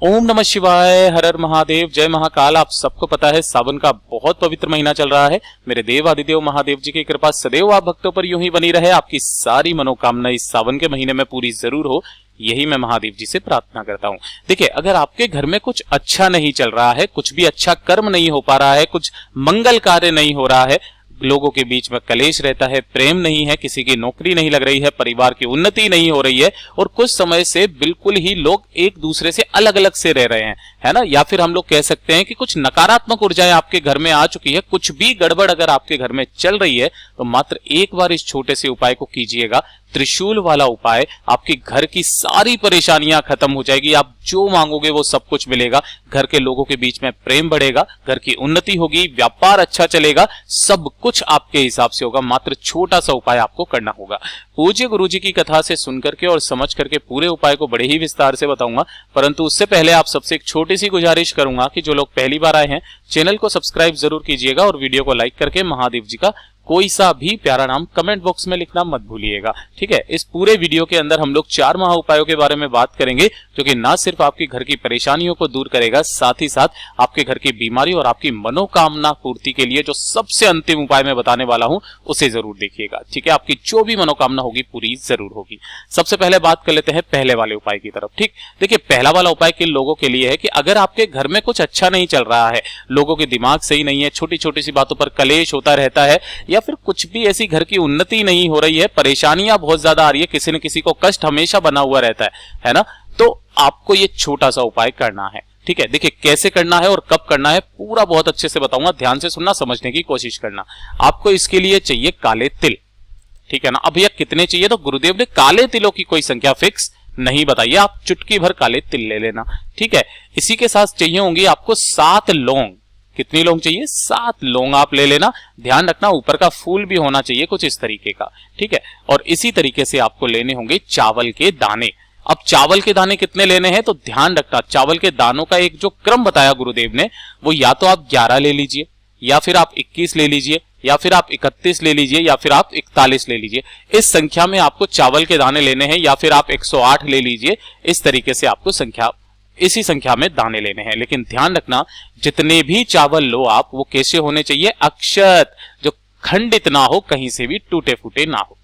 ओम नमः शिवाय, हर हर महादेव, जय महाकाल। आप सबको पता है सावन का बहुत पवित्र महीना चल रहा है। मेरे देव आदिदेव महादेव जी की कृपा सदैव आप भक्तों पर यूं ही बनी रहे। आपकी सारी मनोकामना इस सावन के महीने में पूरी जरूर हो, यही मैं महादेव जी से प्रार्थना करता हूँ। देखिए, अगर आपके घर में कुछ अच्छा नहीं चल रहा है, कुछ भी अच्छा कर्म नहीं हो पा रहा है, कुछ मंगल कार्य नहीं हो रहा है, लोगों के बीच में कलेश रहता है, प्रेम नहीं है, किसी की नौकरी नहीं लग रही है, परिवार की उन्नति नहीं हो रही है और कुछ समय से बिल्कुल ही लोग एक दूसरे से अलग अलग से रह रहे हैं, है ना, या फिर हम लोग कह सकते हैं कि कुछ नकारात्मक ऊर्जाएं आपके घर में आ चुकी है, कुछ भी गड़बड़ अगर आपके घर में चल रही है तो मात्र एक बार इस छोटे से उपाय को कीजिएगा। त्रिशूल वाला उपाय, आपके घर की सारी परेशानियां खत्म हो जाएगी, आप जो मांगोगे वो सब कुछ मिलेगा, घर के लोगों के बीच में प्रेम बढ़ेगा, घर की उन्नति होगी, व्यापार अच्छा चलेगा, सब कुछ आपके हिसाब से होगा। मात्र छोटा सा उपाय आपको करना होगा। पूज्य गुरु जी की कथा से सुन करके और समझ करके पूरे उपाय को बड़े ही विस्तार से बताऊंगा, परंतु उससे पहले आप सबसे एक छोटी सी गुजारिश करूंगा कि जो लोग पहली बार आए हैं चैनल को सब्सक्राइब जरूर कीजिएगा और वीडियो को लाइक करके महादेव जी का कोई सा भी प्यारा नाम कमेंट बॉक्स में लिखना मत भूलिएगा, ठीक है। इस पूरे वीडियो के अंदर हम लोग 4 महा उपायों के बारे में बात करेंगे, जो कि ना सिर्फ आपके घर की परेशानियों को दूर करेगा, साथ ही साथ आपके घर की बीमारी और आपकी मनोकामना पूर्ति के लिए जो सबसे अंतिम उपाय मैं बताने वाला हूं उसे जरूर देखिएगा, ठीक है। आपकी जो भी मनोकामना होगी पूरी जरूर होगी। सबसे पहले बात कर लेते हैं पहले वाले उपाय की तरफ, ठीक। देखिए, पहला वाला उपाय किन लोगों के लिए है कि अगर आपके घर में कुछ अच्छा नहीं चल रहा है, लोगों के दिमाग सही नहीं है, छोटी छोटी सी बातों पर कलेश होता रहता है, या फिर कुछ भी ऐसी घर की उन्नति नहीं हो रही है, परेशानियां बहुत ज्यादा आ रही है, किसी न किसी को कष्ट हमेशा बना हुआ रहता है ना, तो आपको ये छोटा सा उपाय करना है, ठीक है। देखिए, कैसे करना है और कब करना है पूरा बहुत अच्छे से बताऊंगा, ध्यान से सुनना, समझने की कोशिश करना। आपको इसके लिए चाहिए काले तिल, ठीक है ना। अब भैया कितने चाहिए, तो गुरुदेव ने काले तिलों की कोई संख्या फिक्स नहीं बताइए, आप चुटकी भर काले तिल ले लेना, ठीक है। इसी के साथ चाहिए होंगी आपको 7 लौंग। कितनी लौंग चाहिए, 7 लौंग आप ले लेना। ध्यान रखना ऊपर का फूल भी होना चाहिए कुछ इस तरीके का, ठीक है। और इसी तरीके से आपको लेने होंगे चावल के दाने। अब चावल के दाने कितने लेने हैं, तो ध्यान रखना चावल के दानों का एक जो क्रम बताया गुरुदेव ने, वो या तो आप 11 ले लीजिए, या फिर आप 21 ले लीजिए, या फिर आप 31 ले लीजिए, या फिर आप 41 ले लीजिए। इस संख्या में आपको चावल के दाने लेने हैं, या फिर आप 108 ले लीजिए। इस तरीके से आपको इसी संख्या में दाने लेने हैं। लेकिन ध्यान रखना, जितने भी चावल लो आप, वो कैसे होने चाहिए, अक्षत, जो खंडित ना हो, कहीं से भी टूटे फूटे ना हो।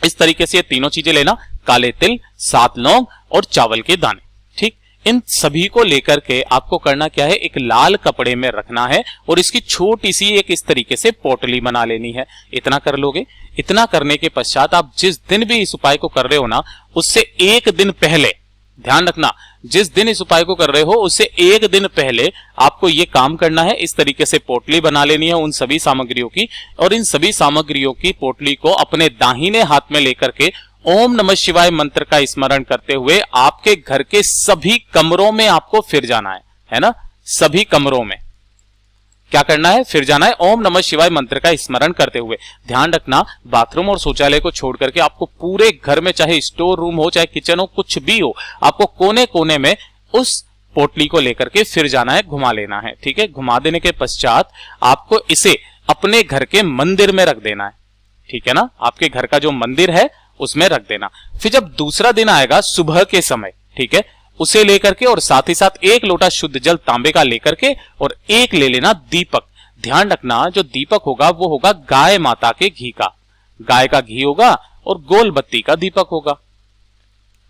इस तरीके से ये तीनों चीजें लेना, काले तिल, 7 लौंग और चावल के दाने, ठीक। इन सभी को लेकर के आपको करना क्या है, एक लाल कपड़े में रखना है और इसकी छोटी सी एक इस तरीके से पोटली बना लेनी है। इतना कर लोगे। इतना करने के पश्चात आप जिस दिन भी इस उपाय को कर रहे हो ना, उससे एक दिन पहले, ध्यान रखना, जिस दिन इस उपाय को कर रहे हो उससे एक दिन पहले आपको ये काम करना है। इस तरीके से पोटली बना लेनी है उन सभी सामग्रियों की, और इन सभी सामग्रियों की पोटली को अपने दाहिने हाथ में लेकर के ओम नमः शिवाय मंत्र का स्मरण करते हुए आपके घर के सभी कमरों में आपको फिर जाना है ना, सभी कमरों में क्या करना है, फिर जाना है ओम नमः शिवाय मंत्र का स्मरण करते हुए। ध्यान रखना, बाथरूम और शौचालय को छोड़ करके आपको पूरे घर में, चाहे स्टोर रूम हो, चाहे किचन हो, कुछ भी हो, आपको कोने कोने में उस पोटली को लेकर के फिर जाना है, घुमा लेना है, ठीक है। घुमा देने के पश्चात आपको इसे अपने घर के मंदिर में रख देना है, ठीक है ना। आपके घर का जो मंदिर है उसमें रख देना। फिर जब दूसरा दिन आएगा सुबह के समय, ठीक है, उसे लेकर के और साथ ही साथ 1 लोटा शुद्ध जल तांबे का लेकर के और एक ले लेना दीपक। ध्यान रखना, जो दीपक होगा वो होगा गाय माता के घी का, गाय का घी होगा और गोल बत्ती का दीपक होगा,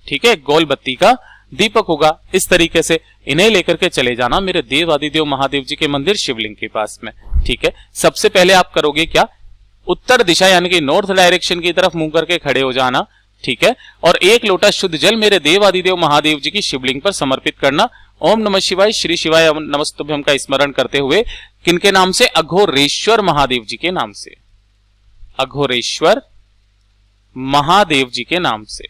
ठीक है, गोल बत्ती का दीपक होगा। इस तरीके से इन्हें लेकर के चले जाना मेरे देव आदिदेव महादेव जी के मंदिर शिवलिंग के पास में, ठीक है। सबसे पहले आप करोगे क्या, उत्तर दिशा यानी कि नॉर्थ डायरेक्शन की तरफ मुंह करके खड़े हो जाना, ठीक है, और 1 लोटा शुद्ध जल मेरे देव आदिदेव महादेव जी की शिवलिंग पर समर्पित करना। ओम नमः शिवाय, श्री शिवाय नमस्तुभ्यम का स्मरण करते हुए, किनके नाम से, अघोरेश्वर महादेव जी के नाम से, अघोरेश्वर महादेव जी के नाम से,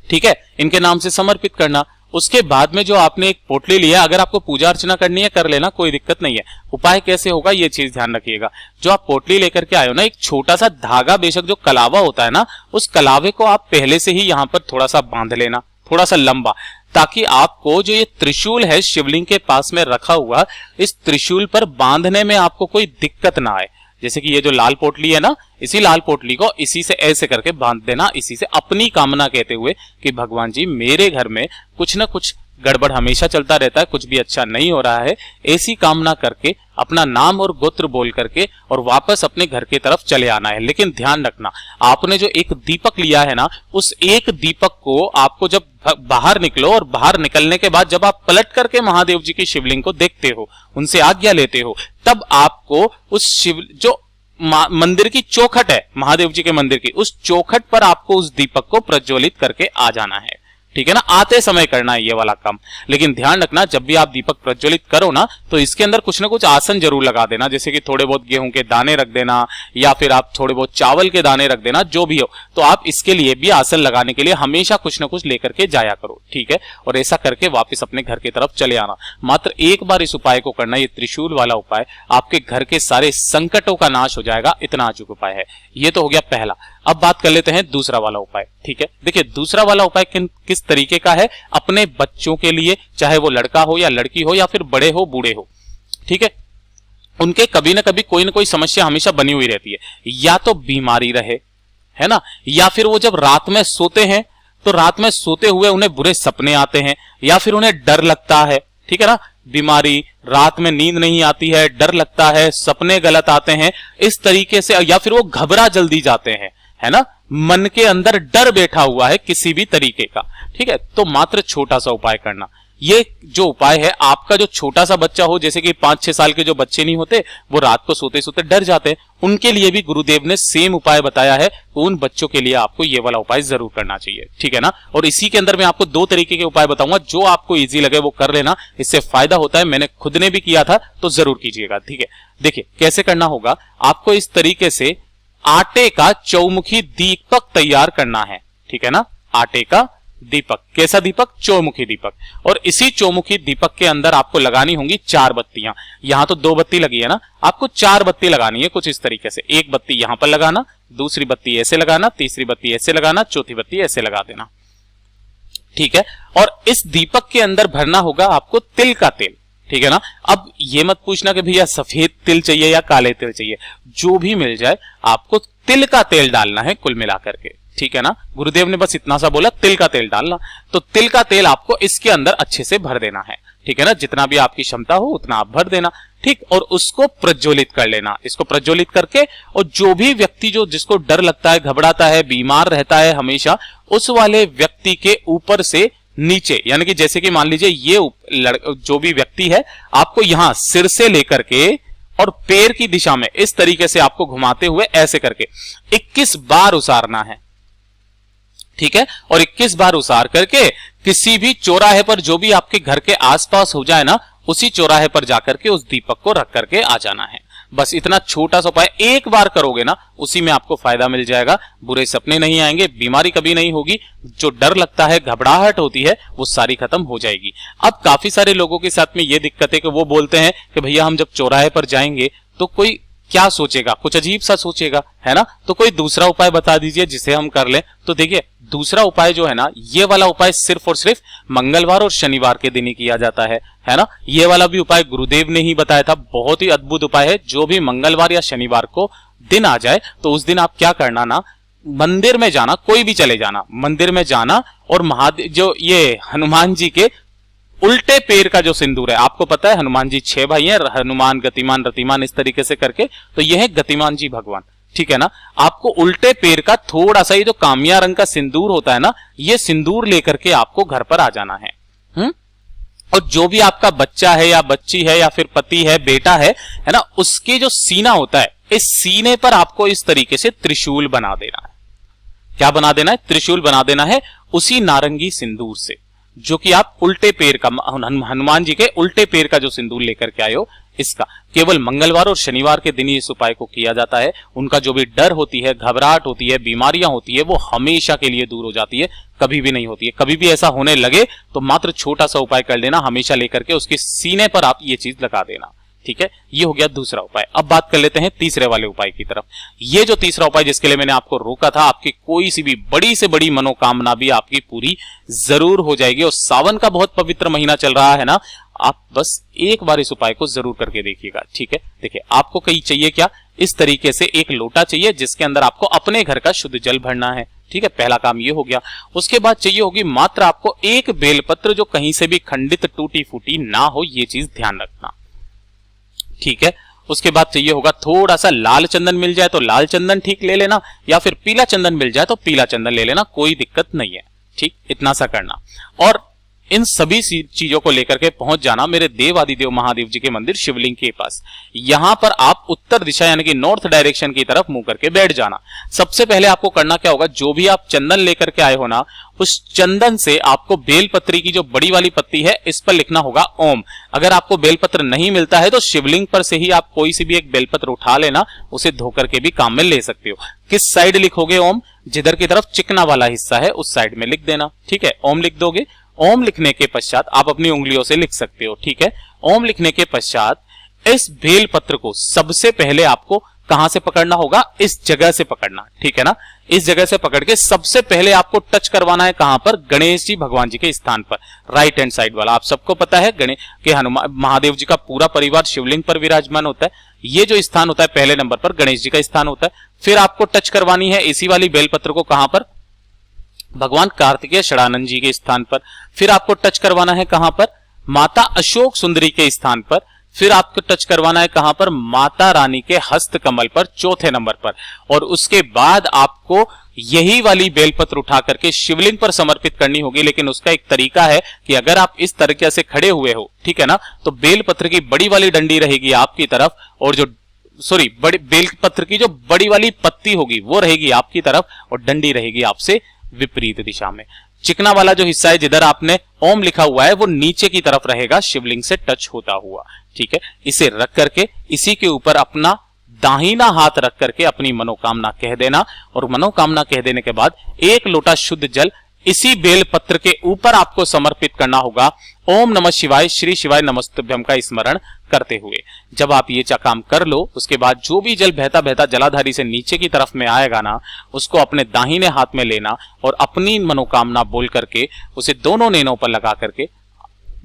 ठीक है, इनके नाम से समर्पित करना। उसके बाद में जो आपने एक पोटली लिया, अगर आपको पूजा अर्चना करनी है कर लेना, कोई दिक्कत नहीं है। उपाय कैसे होगा ये चीज ध्यान रखिएगा। जो आप पोटली लेकर के आए हो ना, एक छोटा सा धागा, बेशक जो कलावा होता है ना, उस कलावे को आप पहले से ही यहां पर थोड़ा सा बांध लेना, थोड़ा सा लंबा, ताकि आपको जो ये त्रिशूल है शिवलिंग के पास में रखा हुआ, इस त्रिशूल पर बांधने में आपको कोई दिक्कत ना आए, जैसे कि ये जो लाल पोटली है ना, इसी लाल पोटली को इसी से ऐसे करके बांध देना, इसी से अपनी कामना कहते हुए कि भगवान जी मेरे घर में कुछ ना कुछ गड़बड़ हमेशा चलता रहता है, कुछ भी अच्छा नहीं हो रहा है, ऐसी कामना करके अपना नाम और गोत्र बोल करके और वापस अपने घर की तरफ चले आना है। लेकिन ध्यान रखना, आपने जो एक दीपक लिया है ना, उस एक दीपक को आपको जब बाहर निकलो और बाहर निकलने के बाद जब आप पलट करके महादेव जी की शिवलिंग को देखते हो, उनसे आज्ञा लेते हो, तब आपको उस शिव जो मंदिर की चौखट है, महादेव जी के मंदिर की, उस चौखट पर आपको उस दीपक को प्रज्वलित करके आ जाना है। ठीक है ना, आते समय करना है ये वाला काम। लेकिन ध्यान रखना, जब भी आप दीपक प्रज्वलित करो ना, तो इसके अंदर कुछ ना कुछ आसन जरूर लगा देना, जैसे कि थोड़े बहुत गेहूं के दाने रख देना या फिर आप थोड़े बहुत चावल के दाने रख देना, जो भी हो। तो आप इसके लिए भी आसन लगाने के लिए हमेशा कुछ ना कुछ लेकर के जाया करो। ठीक है, और ऐसा करके वापस अपने घर की तरफ चले आना। मात्र एक बार इस उपाय को करना, ये त्रिशूल वाला उपाय, आपके घर के सारे संकटों का नाश हो जाएगा। इतना अचूक उपाय है। ये तो हो गया पहला। अब बात कर लेते हैं दूसरा वाला उपाय। ठीक है, देखिए दूसरा वाला उपाय किस तरीके का है, अपने बच्चों के लिए, चाहे वो लड़का हो या लड़की हो या फिर बड़े हो बूढ़े हो। ठीक है, उनके कभी ना कभी कोई ना कोई समस्या हमेशा बनी हुई रहती है, या तो बीमारी रहे, है ना, या फिर वो जब रात में सोते हैं तो रात में सोते हुए उन्हें बुरे सपने आते हैं, या फिर उन्हें डर लगता है। ठीक है ना, बीमारी, रात में नींद नहीं आती है, डर लगता है, सपने गलत आते हैं, इस तरीके से, या फिर वो घबरा जल्दी जाते हैं, है ना, मन के अंदर डर बैठा हुआ है किसी भी तरीके का। ठीक है, तो मात्र छोटा सा उपाय करना। ये जो उपाय है, आपका जो छोटा सा बच्चा हो, जैसे कि 5-6 साल के जो बच्चे नहीं होते, वो रात को सोते सोते डर जाते हैं, उनके लिए भी गुरुदेव ने सेम उपाय बताया है। तो उन बच्चों के लिए आपको ये वाला उपाय जरूर करना चाहिए। ठीक है ना, और इसी के अंदर मैं आपको 2 तरीके के उपाय बताऊंगा, जो आपको इजी लगे वो कर लेना, इससे फायदा होता है। मैंने खुद ने भी किया था, तो जरूर कीजिएगा। ठीक है, देखिए कैसे करना होगा। आपको इस तरीके से आटे का चौमुखी दीपक तैयार करना है। ठीक है ना, आटे का दीपक, कैसा दीपक, चौमुखी दीपक। और इसी चौमुखी दीपक के अंदर आपको लगानी होंगी 4 बत्तियां। यहां तो 2 बत्ती लगी है ना, आपको 4 बत्ती लगानी है कुछ इस तरीके से। एक बत्ती यहां पर लगाना, दूसरी बत्ती ऐसे लगाना, तीसरी बत्ती ऐसे लगाना, चौथी बत्ती ऐसे लगा देना। ठीक है, और इस दीपक के अंदर भरना होगा आपको तिल का तेल। ठीक है ना, अब ये मत पूछना कि भैया सफेद तिल चाहिए या काले तिल चाहिए, जो भी मिल जाए, आपको तिल का तेल डालना है कुल मिलाकर के। ठीक है ना, गुरुदेव ने बस इतना सा बोला, तिल का तेल डालना। तो तिल का तेल आपको इसके अंदर अच्छे से भर देना है। ठीक है ना, जितना भी आपकी क्षमता हो उतना आप भर देना। ठीक, और उसको प्रज्वलित कर लेना। इसको प्रज्वलित करके, और जो भी व्यक्ति जिसको डर लगता है, घबराता है, बीमार रहता है हमेशा, उस वाले व्यक्ति के ऊपर से नीचे, यानी कि जैसे कि मान लीजिए ये जो भी व्यक्ति है, आपको यहां सिर से लेकर के और पैर की दिशा में इस तरीके से आपको घुमाते हुए ऐसे करके 21 बार उसारना है। ठीक है, और 21 बार उसार करके किसी भी चौराहे पर, जो भी आपके घर के आसपास हो जाए ना, उसी चौराहे पर जाकर के उस दीपक को रख करके आ जाना है। बस इतना छोटा सा उपाय एक बार करोगे ना, उसी में आपको फायदा मिल जाएगा। बुरे सपने नहीं आएंगे, बीमारी कभी नहीं होगी, जो डर लगता है, घबराहट होती है, वो सारी खत्म हो जाएगी। अब काफी सारे लोगों के साथ में ये दिक्कत है कि वो बोलते हैं कि भैया हम जब चौराहे पर जाएंगे तो कोई क्या सोचेगा, कुछ अजीब सा सोचेगा, है ना, तो कोई दूसरा उपाय बता दीजिए जिसे हम कर लें। तो देखिए दूसरा उपाय जो है ना, ये वाला उपाय सिर्फ और सिर्फ मंगलवार और शनिवार के दिन ही किया जाता है ना। ये वाला भी उपाय गुरुदेव ने ही बताया था, बहुत ही अद्भुत उपाय है। जो भी मंगलवार या शनिवार को दिन आ जाए, तो उस दिन आप क्या करना ना, मंदिर में जाना, कोई भी चले जाना, मंदिर में जाना, और महादेव जो ये हनुमान जी के उल्टे पैर का जो सिंदूर है, आपको पता है हनुमान जी 6 भाई हैं, हनुमान, गतिमान, रतिमान, इस तरीके से करके, तो यह है गतिमान जी भगवान। ठीक है ना, आपको उल्टे पैर का थोड़ा सा, ये जो कामिया रंग का सिंदूर होता है ना, ये सिंदूर लेकर के आपको घर पर आ जाना है। और जो भी आपका बच्चा है या बच्ची है या फिर पति है, बेटा है ना, उसके जो सीना होता है, इस सीने पर आपको इस तरीके से त्रिशूल बना देना है। क्या बना देना है, त्रिशूल बना देना है, उसी नारंगी सिंदूर से, जो कि आप उल्टे पैर का, हनुमान जी के उल्टे पैर का जो सिंदूर लेकर के आए हो, इसका केवल मंगलवार और शनिवार के दिन ही इस उपाय को किया जाता है। उनका जो भी डर होती है, घबराहट होती है, बीमारियां होती है, वो हमेशा के लिए दूर हो जाती है, कभी भी नहीं होती है। कभी भी ऐसा होने लगे तो मात्र छोटा सा उपाय कर लेना, हमेशा लेकर के उसके सीने पर आप ये चीज लगा देना। ठीक है, ये हो गया दूसरा उपाय। अब बात कर लेते हैं तीसरे वाले उपाय की तरफ। ये जो तीसरा उपाय जिसके लिए मैंने आपको रोका था, आपकी कोई सी भी बड़ी से बड़ी मनोकामना भी आपकी पूरी जरूर हो जाएगी। और सावन का बहुत पवित्र महीना चल रहा है ना, आप बस एक बार इस उपाय को जरूर करके देखिएगा। ठीक है, देखिए आपको कहीं चाहिए क्या, इस तरीके से एक लोटा चाहिए जिसके अंदर आपको अपने घर का शुद्ध जल भरना है। ठीक है, पहला काम ये हो गया। उसके बाद चाहिए होगी मात्र आपको एक बेलपत्र जो कहीं से भी खंडित टूटी फूटी ना हो, ये चीज ध्यान रखना। ठीक है, उसके बाद चाहिए होगा थोड़ा सा लाल चंदन, मिल जाए तो लाल चंदन ठीक ले लेना, या फिर पीला चंदन मिल जाए तो पीला चंदन ले लेना, कोई दिक्कत नहीं है। ठीक, इतना सा करना और इन सभी चीजों को लेकर के पहुंच जाना मेरे देवादिदेव महादेव जी के मंदिर शिवलिंग के पास। यहां पर आप उत्तर दिशा यानी कि नॉर्थ डायरेक्शन की तरफ मुंह करके बैठ जाना। सबसे पहले आपको करना क्या होगा, जो भी आप चंदन लेकर के आए हो ना, उस चंदन से आपको बेलपत्री की जो बड़ी वाली पत्ती है इस पर लिखना होगा ओम। अगर आपको बेलपत्र नहीं मिलता है तो शिवलिंग पर से ही आप कोई सी भी एक बेलपत्र उठा लेना, उसे धो करके भी काम में ले सकते हो। किस साइड लिखोगे ओम, जिधर की तरफ चिकना वाला हिस्सा है उस साइड में लिख देना। ठीक है, ओम लिख दोगे। ओम लिखने के पश्चात आप अपनी उंगलियों से लिख सकते हो। ठीक है, ओम लिखने के पश्चात इस बेल पत्र को सबसे पहले आपको कहां से पकड़ना होगा, इस जगह से पकड़ना। ठीक है ना, इस जगह से पकड़ के सबसे पहले आपको टच करवाना है कहां पर, गणेश जी भगवान जी के स्थान पर, राइट हैंड साइड वाला। आप सबको पता है गणेश के हनुमान महादेव जी का पूरा परिवार शिवलिंग पर विराजमान होता है। ये जो स्थान होता है पहले नंबर पर गणेश जी का स्थान होता है। फिर आपको टच करवानी है इसी वाली बेलपत्र को कहां पर, भगवान कार्तिकेय षडानंद जी के स्थान पर। फिर आपको टच करवाना है कहां पर, माता अशोक सुंदरी के स्थान पर। फिर आपको टच करवाना है कहां पर, माता रानी के हस्त कमल पर, चौथे नंबर पर। और उसके बाद आपको यही वाली बेलपत्र उठा करके शिवलिंग पर समर्पित करनी होगी। लेकिन उसका एक तरीका है कि अगर आप इस तरीके से खड़े हुए हो, ठीक है ना, तो बेलपत्र की बड़ी वाली डंडी रहेगी आपकी तरफ, और जो बड़ी बेलपत्र की जो बड़ी वाली पत्ती होगी वो रहेगी आपकी तरफ, और डंडी रहेगी आपसे विपरीत दिशा में। चिकना वाला जो हिस्सा है जिधर आपने ओम लिखा हुआ है वो नीचे की तरफ रहेगा, शिवलिंग से टच होता हुआ। ठीक है, इसे रख करके इसी के ऊपर अपना दाहिना हाथ रख करके अपनी मनोकामना कह देना, और मनोकामना कह देने के बाद एक लोटा शुद्ध जल इसी बेल पत्र के ऊपर आपको समर्पित करना होगा। ओम नमः शिवाय, श्री शिवाय नमस्तुभ्यम का स्मरण करते हुए। जब आप ये काम कर लो, उसके बाद जो भी जल बहता बहता जलाधारी से नीचे की तरफ में आएगा ना, उसको अपने दाहिने हाथ में लेना और अपनी मनोकामना बोल करके उसे दोनों नैनों पर लगा करके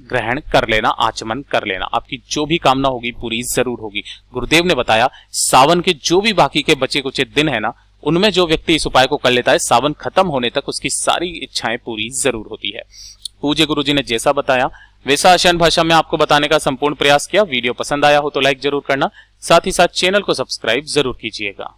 ग्रहण कर लेना, आचमन कर लेना। आपकी जो भी कामना होगी पूरी जरूर होगी। गुरुदेव ने बताया सावन के जो भी बाकी के बचे कुछ दिन है ना, उनमें जो व्यक्ति इस उपाय को कर लेता है, सावन खत्म होने तक उसकी सारी इच्छाएं पूरी जरूर होती है। पूज्य गुरुजी ने जैसा बताया वैसा आसान भाषा में आपको बताने का संपूर्ण प्रयास किया। वीडियो पसंद आया हो तो लाइक जरूर करना, साथ ही साथ चैनल को सब्सक्राइब जरूर कीजिएगा।